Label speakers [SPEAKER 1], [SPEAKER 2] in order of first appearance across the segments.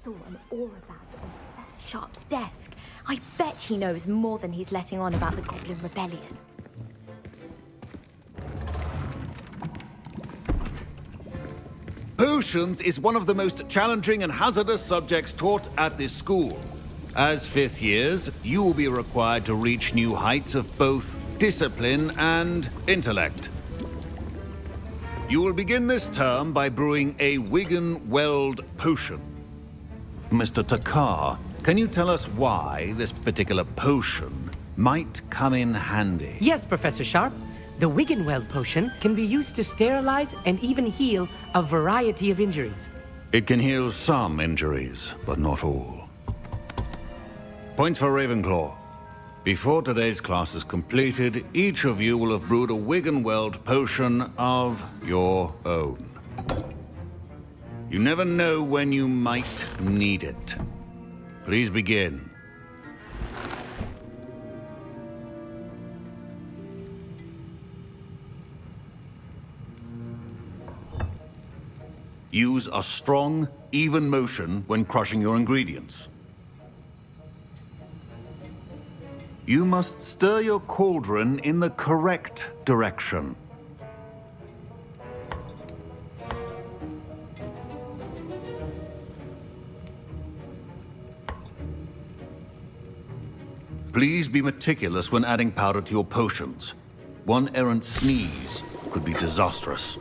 [SPEAKER 1] saw an aura bag on Professor Sharp's desk. I bet he knows more than he's letting on about the Goblin Rebellion.
[SPEAKER 2] Potions is one of the most challenging and hazardous subjects taught at this school. As fifth years, you will be required to reach new heights of both discipline and intellect. You will begin this term by brewing a Wiggenweld potion. Mr. Takar, can you tell us why this particular potion might come in handy?
[SPEAKER 3] Yes, Professor Sharp. The Wiggenweld potion can be used to sterilize and even heal a variety of injuries.
[SPEAKER 2] It can heal some injuries, but not all. Points for Ravenclaw. Before today's class is completed, each of you will have brewed a Wiggenweld potion of your own. You never know when you might need it. Please begin. Use a strong, even motion when crushing your ingredients. You must stir your cauldron in the correct direction. Please be meticulous when adding powder to your potions. One errant sneeze could be disastrous.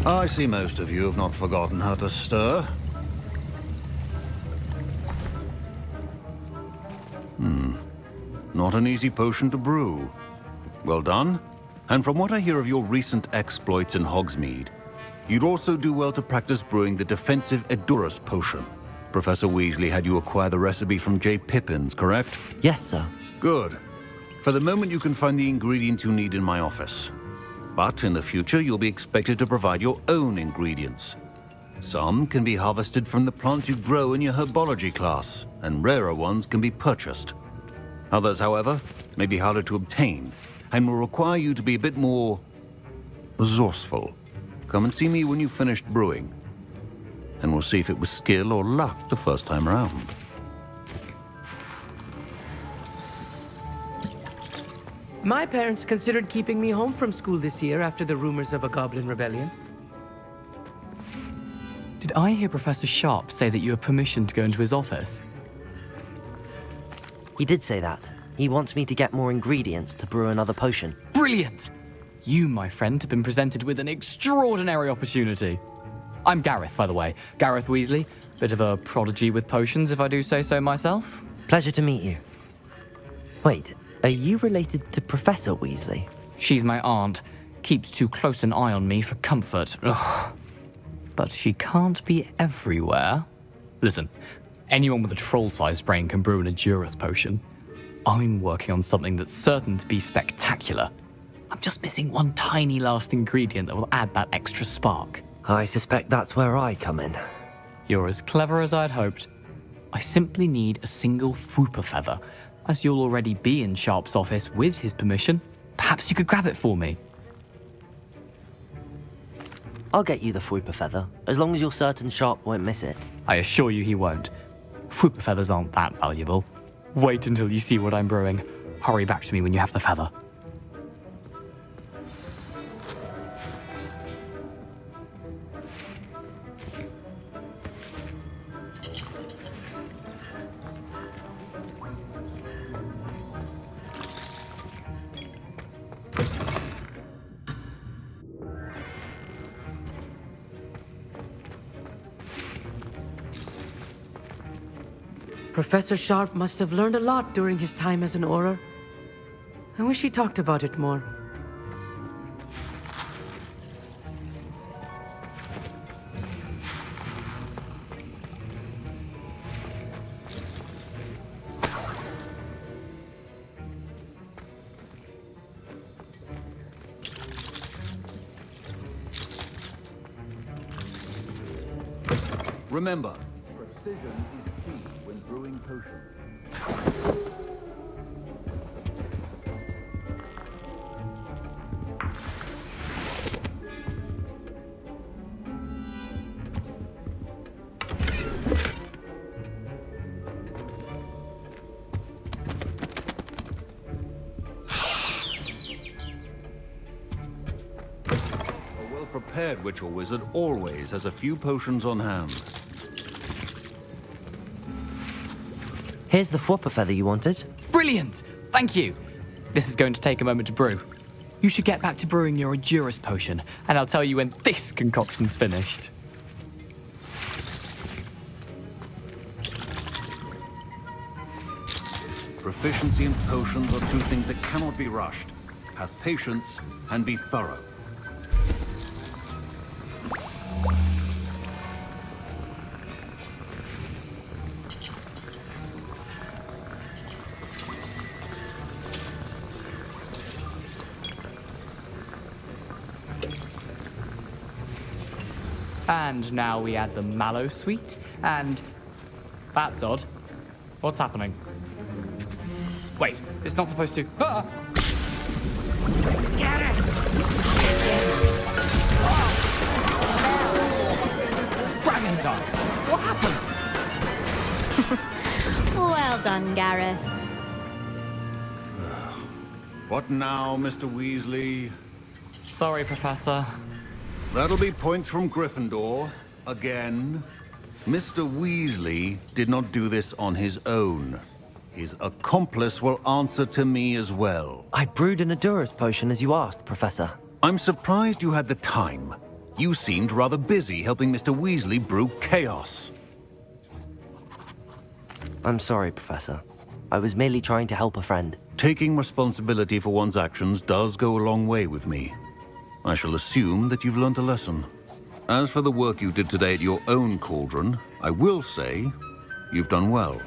[SPEAKER 2] I see most of you have not forgotten how to stir. Not an easy potion to brew. Well done. And from what I hear of your recent exploits in Hogsmeade, you'd also do well to practice brewing the defensive Edurus potion. Professor Weasley had you acquire the recipe from J. Pippins, correct?
[SPEAKER 4] Yes, sir.
[SPEAKER 2] Good. For the moment, you can find the ingredients you need in my office. But in the future, you'll be expected to provide your own ingredients. Some can be harvested from the plants you grow in your herbology class, and rarer ones can be purchased. Others, however, may be harder to obtain, and will require you to be a bit more resourceful. Come and see me when you've finished brewing, and we'll see if it was skill or luck the first time around.
[SPEAKER 3] My parents considered keeping me home from school this year after the rumors of a Goblin Rebellion.
[SPEAKER 5] Did I hear Professor Sharp say that you have permission to go into his office?
[SPEAKER 4] He did say that. He wants me to get more ingredients to brew another potion.
[SPEAKER 5] Brilliant! You, my friend, have been presented with an extraordinary opportunity. I'm Gareth, by the way. Gareth Weasley. Bit of a prodigy with potions, if I do say so myself.
[SPEAKER 4] Pleasure to meet you. Wait, are you related to Professor Weasley?
[SPEAKER 5] She's my aunt. Keeps too close an eye on me for comfort. Ugh. But she can't be everywhere. Listen, anyone with a troll-sized brain can brew an Edurus potion. I'm working on something that's certain to be spectacular. I'm just missing one tiny last ingredient that will add that extra spark.
[SPEAKER 4] I suspect that's where I come in.
[SPEAKER 5] You're as clever as I'd hoped. I simply need a single Fwooper feather. As you'll already be in Sharp's office with his permission, perhaps you could grab it for me.
[SPEAKER 4] I'll get you the Fwooper feather, as long as you're certain Sharp won't miss it.
[SPEAKER 5] I assure you he won't. Fwooper feathers aren't that valuable. Wait until you see what I'm brewing. Hurry back to me when you have the feather.
[SPEAKER 3] Professor Sharp must have learned a lot during his time as an Auror. I wish he talked about it more.
[SPEAKER 2] Remember, precision is key when brewing potions. A well-prepared witch or wizard always has a few potions on hand.
[SPEAKER 4] Here's the Fwopper feather you wanted.
[SPEAKER 5] Brilliant! Thank you! This is going to take a moment to brew. You should get back to brewing your Endurus potion, and I'll tell you when this concoction's finished.
[SPEAKER 2] Proficiency in potions are two things that cannot be rushed. Have patience and be thorough.
[SPEAKER 5] And now we add the mallow sweet, and... That's odd. What's happening? Wait, it's not supposed to... Ah! Get it! Dragon time! What happened?
[SPEAKER 1] Well done, Gareth.
[SPEAKER 2] What now, Mr. Weasley?
[SPEAKER 5] Sorry, Professor.
[SPEAKER 2] That'll be points from Gryffindor. Again. Mr. Weasley did not do this on his own. His accomplice will answer to me as well.
[SPEAKER 4] I brewed an Endurus potion as you asked, Professor.
[SPEAKER 2] I'm surprised you had the time. You seemed rather busy helping Mr. Weasley brew chaos.
[SPEAKER 4] I'm sorry, Professor. I was merely trying to help a friend.
[SPEAKER 2] Taking responsibility for one's actions does go a long way with me. I shall assume that you've learnt a lesson. As for the work you did today at your own cauldron, I will say you've done well.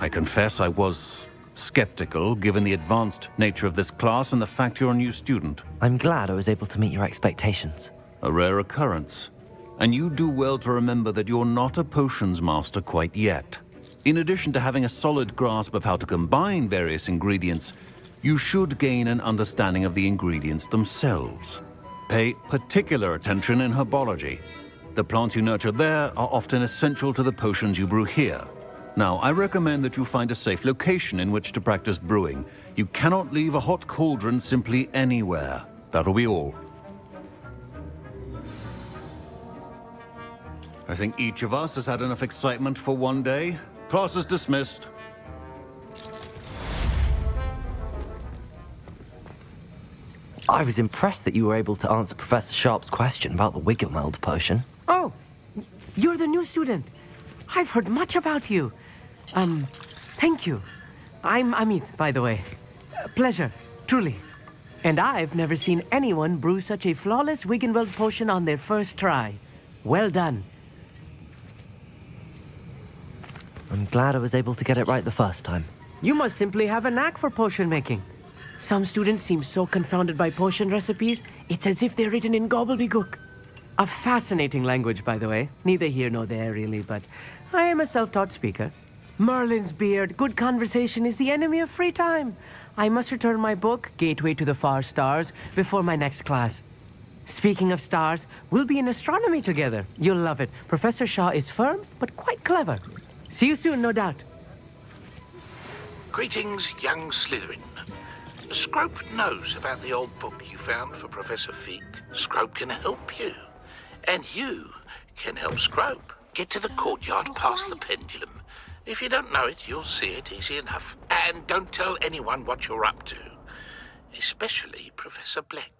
[SPEAKER 2] I confess I was skeptical, given the advanced nature of this class and the fact you're a new student.
[SPEAKER 4] I'm glad I was able to meet your expectations.
[SPEAKER 2] A rare occurrence. And you do well to remember that you're not a potions master quite yet. In addition to having a solid grasp of how to combine various ingredients, you should gain an understanding of the ingredients themselves. Pay particular attention in herbology. The plants you nurture there are often essential to the potions you brew here. Now, I recommend that you find a safe location in which to practice brewing. You cannot leave a hot cauldron simply anywhere. That'll be all. I think each of us has had enough excitement for one day. Class is dismissed.
[SPEAKER 4] I was impressed that you were able to answer Professor Sharp's question about the Wiggenweld potion.
[SPEAKER 3] Oh, you're the new student. I've heard much about you. Thank you. I'm Amit, by the way. Pleasure, truly. And I've never seen anyone brew such a flawless Wiggenweld potion on their first try. Well done.
[SPEAKER 4] I'm glad I was able to get it right the first time.
[SPEAKER 3] You must simply have a knack for potion making. Some students seem so confounded by potion recipes, it's as if they're written in gobbledygook. A fascinating language, by the way. Neither here nor there, really, but I am a self-taught speaker. Merlin's beard, good conversation is the enemy of free time. I must return my book, Gateway to the Far Stars, before my next class. Speaking of stars, we'll be in astronomy together. You'll love it. Professor Shaw is firm, but quite clever. See you soon, no doubt.
[SPEAKER 6] Greetings, young Slytherin. Scrope knows about the old book you found for Professor Fig. Scrope can help you. And you can help Scrope. Get to the courtyard past the pendulum. If you don't know it, you'll see it easy enough. And don't tell anyone what you're up to. Especially Professor Black.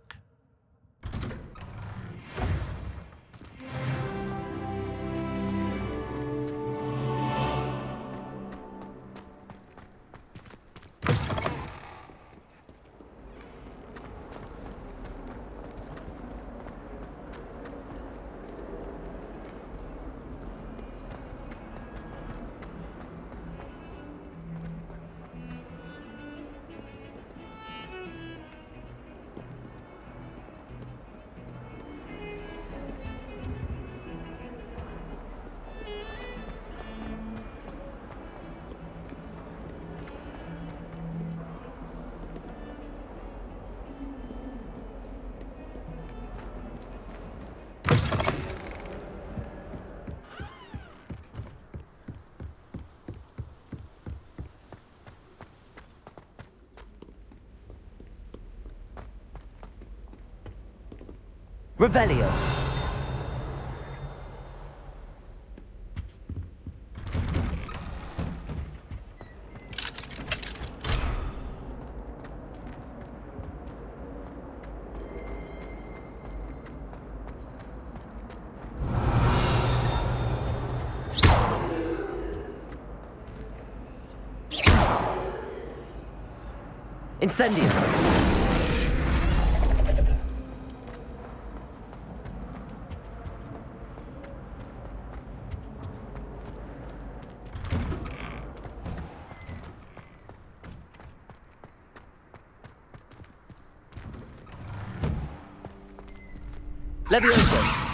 [SPEAKER 4] Revelio. Incendio. Levioso.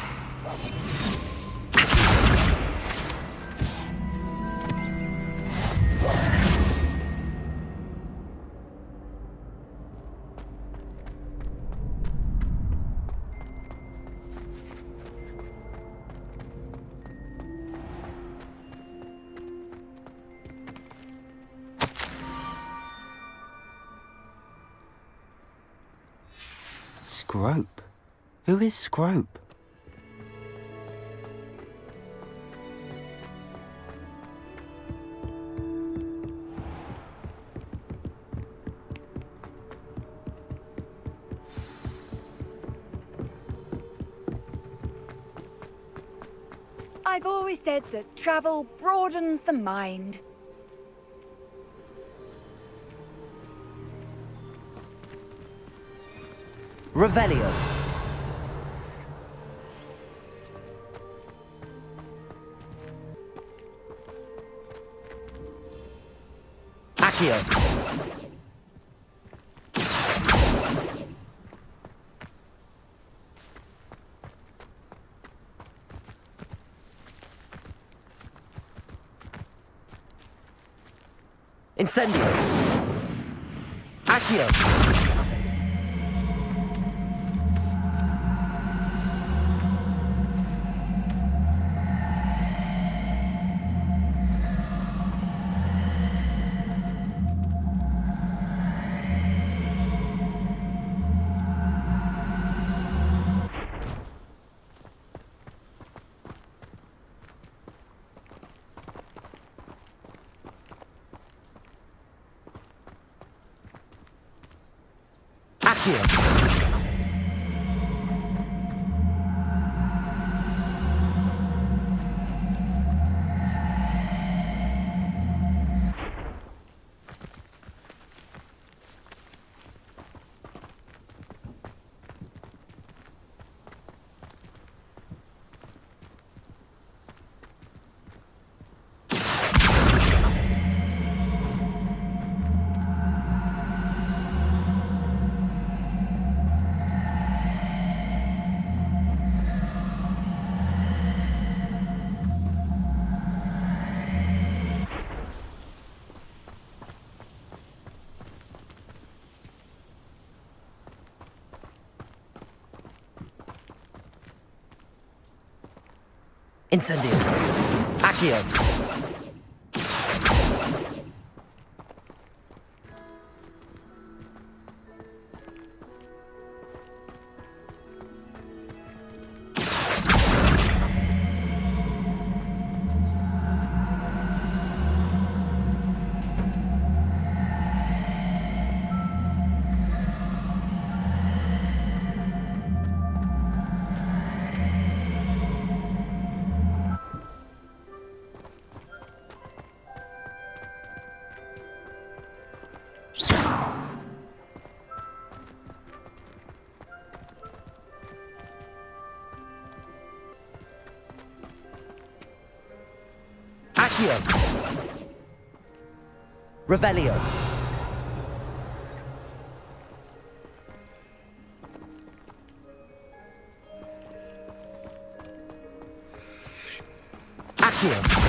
[SPEAKER 4] Scrope? Who is Scrope?
[SPEAKER 7] I've always said that travel broadens the mind.
[SPEAKER 4] Revelio. Accio. Incendio. Accio. Accio. Incendio. Accio. Accio. Revelio. Accio.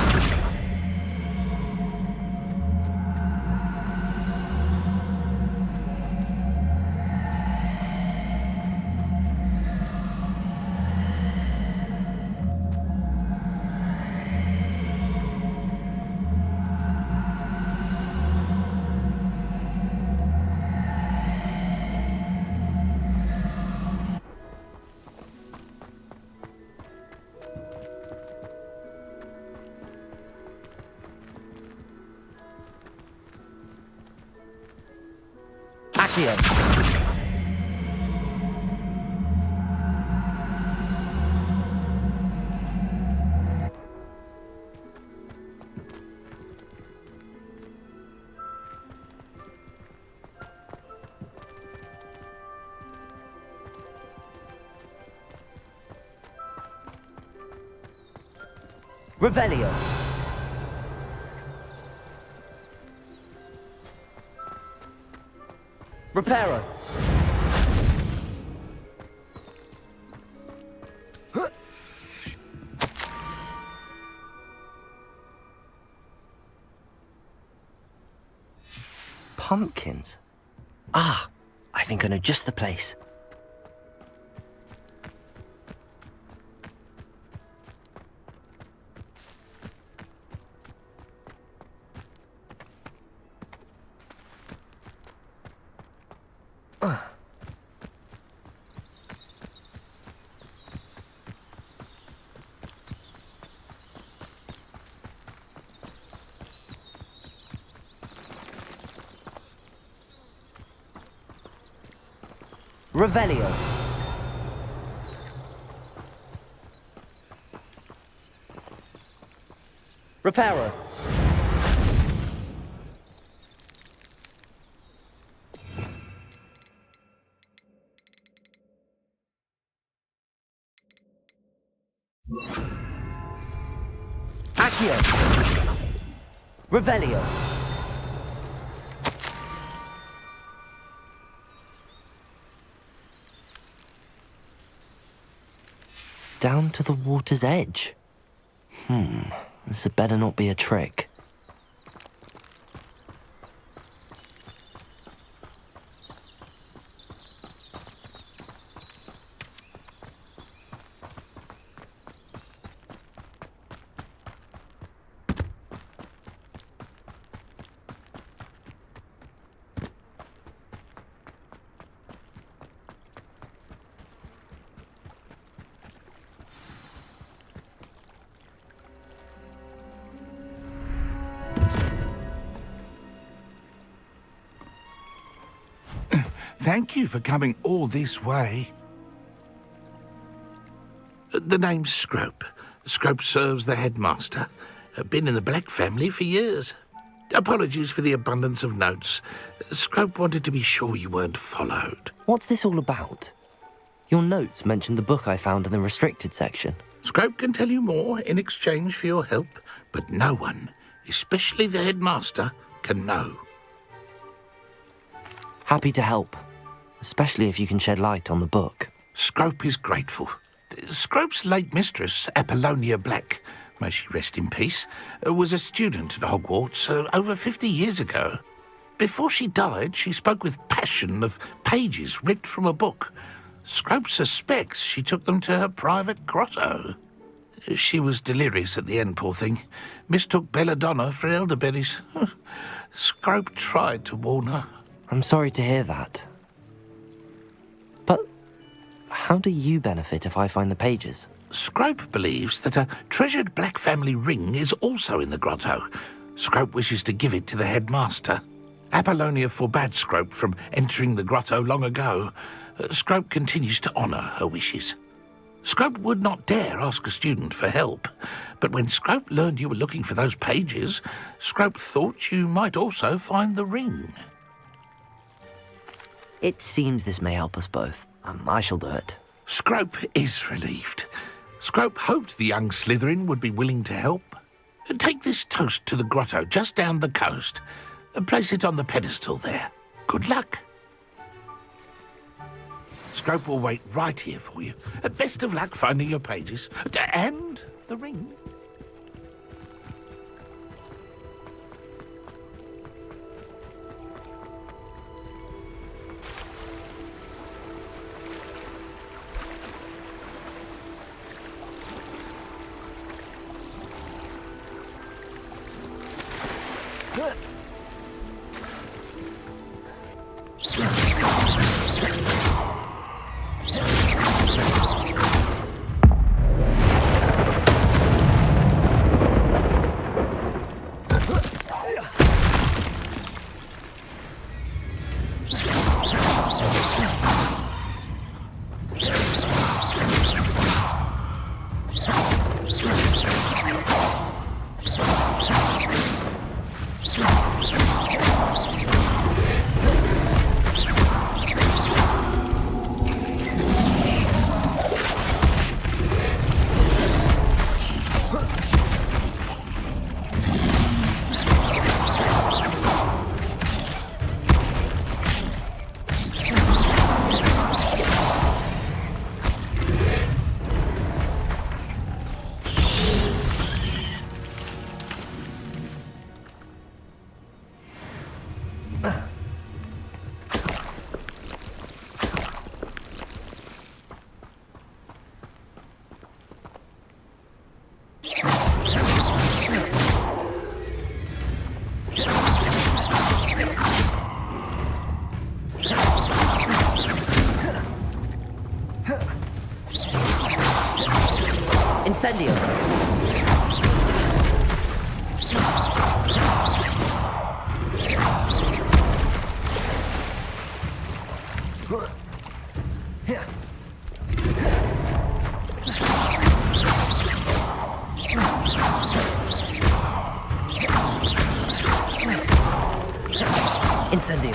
[SPEAKER 4] Accio. Revelio. Reparo. Pumpkins. Ah, I think I know just the place. Revelio. Reparo. Accio. Revelio. Down to the water's edge. This had better not be a trick.
[SPEAKER 6] Thank you for coming all this way. The name's Scrope. Scrope serves the headmaster. Been in the Black family for years. Apologies for the abundance of notes. Scrope wanted to be sure you weren't followed.
[SPEAKER 4] What's this all about? Your notes mentioned the book I found in the restricted section.
[SPEAKER 6] Scrope can tell you more in exchange for your help, but no one, especially the headmaster, can know.
[SPEAKER 4] Happy to help, especially if you can shed light on the book.
[SPEAKER 6] Scrope is grateful. Scrope's late mistress, Apollonia Black, may she rest in peace, was a student at Hogwarts over 50 years ago. Before she died, she spoke with passion of pages ripped from a book. Scrope suspects she took them to her private grotto. She was delirious at the end, poor thing. Mistook belladonna for elderberries. Scrope tried to warn her.
[SPEAKER 4] I'm sorry to hear that. But how do you benefit if I find the pages?
[SPEAKER 6] Scrope believes that a treasured Black family ring is also in the grotto. Scrope wishes to give it to the headmaster. Apollonia forbade Scrope from entering the grotto long ago. Scrope continues to honour her wishes. Scrope would not dare ask a student for help, but when Scrope learned you were looking for those pages, Scrope thought you might also find the ring.
[SPEAKER 4] It seems this may help us both. I shall do it.
[SPEAKER 6] Scrope is relieved. Scrope hoped the young Slytherin would be willing to help. Take this toast to the grotto just down the coast. Place it on the pedestal there. Good luck. Scrope will wait right here for you. Best of luck finding your pages. And the ring.
[SPEAKER 3] Incendio. Incendio.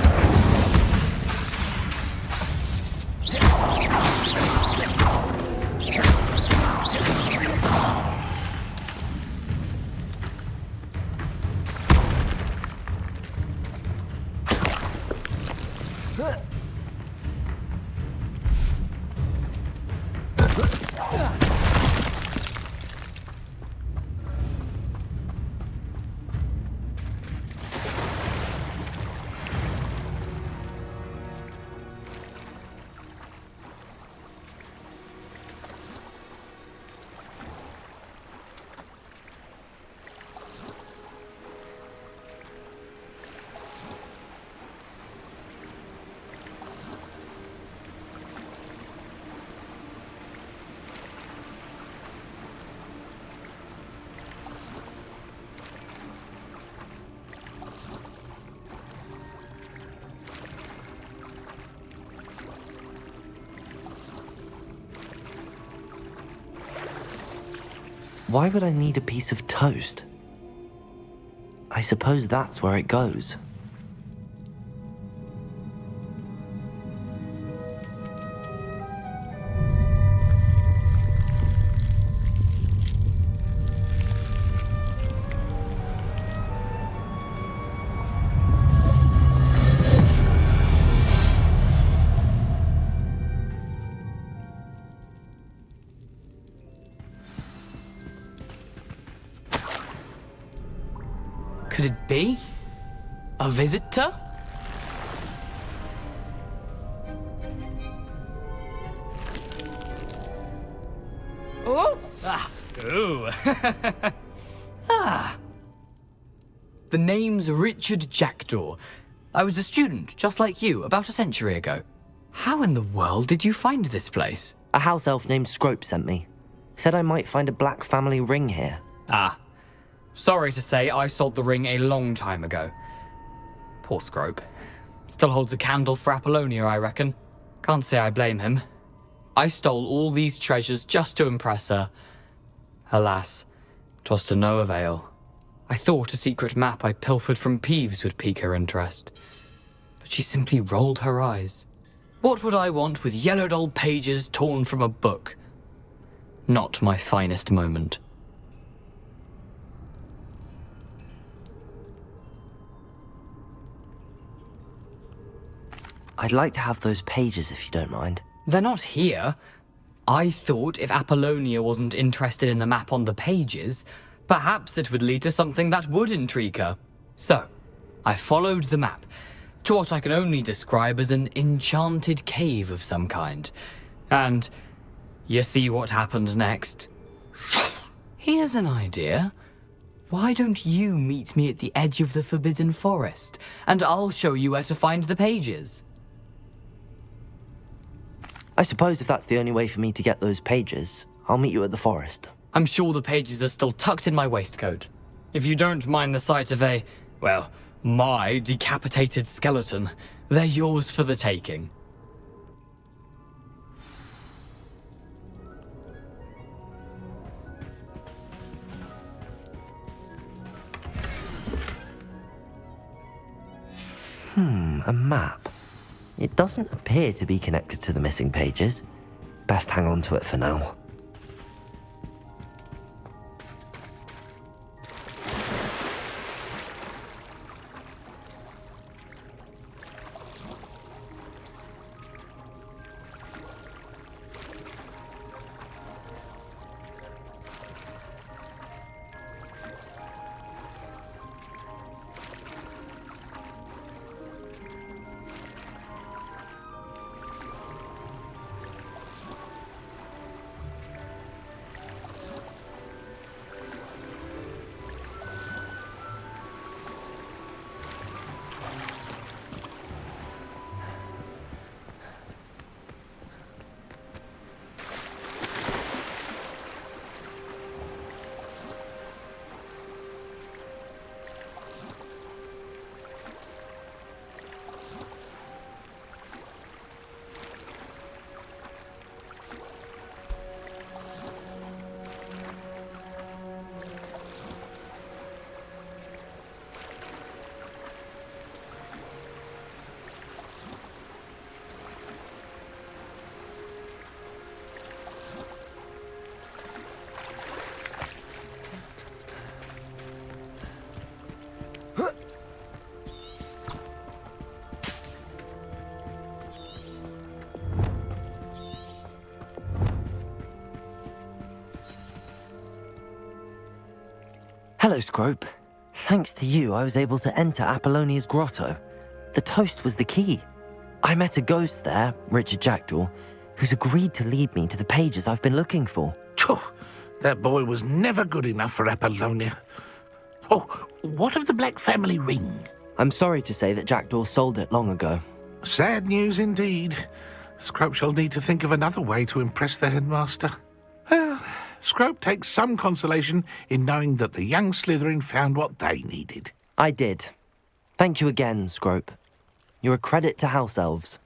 [SPEAKER 4] Why would I need a piece of toast? I suppose that's where it goes.
[SPEAKER 5] Could it be? A visitor? Oh! Ah! Ooh! Ah! The name's Richard Jackdaw. I was a student, just like you, about a century ago. How in the world did you find this place?
[SPEAKER 4] A house elf named Scrope sent me. Said I might find a black family ring here.
[SPEAKER 5] Ah. Sorry to say, I sold the ring a long time ago. Poor Scrope. Still holds a candle for Apollonia, I reckon. Can't say I blame him. I stole all these treasures just to impress her. Alas, 'twas to no avail. I thought a secret map I pilfered from Peeves would pique her interest. But she simply rolled her eyes. What would I want with yellowed old pages torn from a book? Not my finest moment.
[SPEAKER 4] I'd like to have those pages if you don't mind.
[SPEAKER 5] They're not here. I thought if Apollonia wasn't interested in the map on the pages, perhaps it would lead to something that would intrigue her. So, I followed the map to what I can only describe as an enchanted cave of some kind. And you see what happened next? Here's an idea. Why don't you meet me at the edge of the Forbidden Forest, and I'll show you where to find the pages.
[SPEAKER 4] I suppose if that's the only way for me to get those pages, I'll meet you at the forest.
[SPEAKER 5] I'm sure the pages are still tucked in my waistcoat. If you don't mind the sight of my decapitated skeleton, they're yours for the taking.
[SPEAKER 4] A map. It doesn't appear to be connected to the missing pages. Best hang on to it for now. Hello, Scrope. Thanks to you, I was able to enter Apollonia's grotto. The toast was the key. I met a ghost there, Richard Jackdaw, who's agreed to lead me to the pages I've been looking for.
[SPEAKER 6] Phew, that boy was never good enough for Apollonia. Oh, what of the Black family ring?
[SPEAKER 4] I'm sorry to say that Jackdaw sold it long ago.
[SPEAKER 6] Sad news indeed. Scrope shall need to think of another way to impress the headmaster. Well, Scrope takes some consolation in knowing that the young Slytherin found what they needed.
[SPEAKER 4] I did. Thank you again, Scrope. You're a credit to House Elves.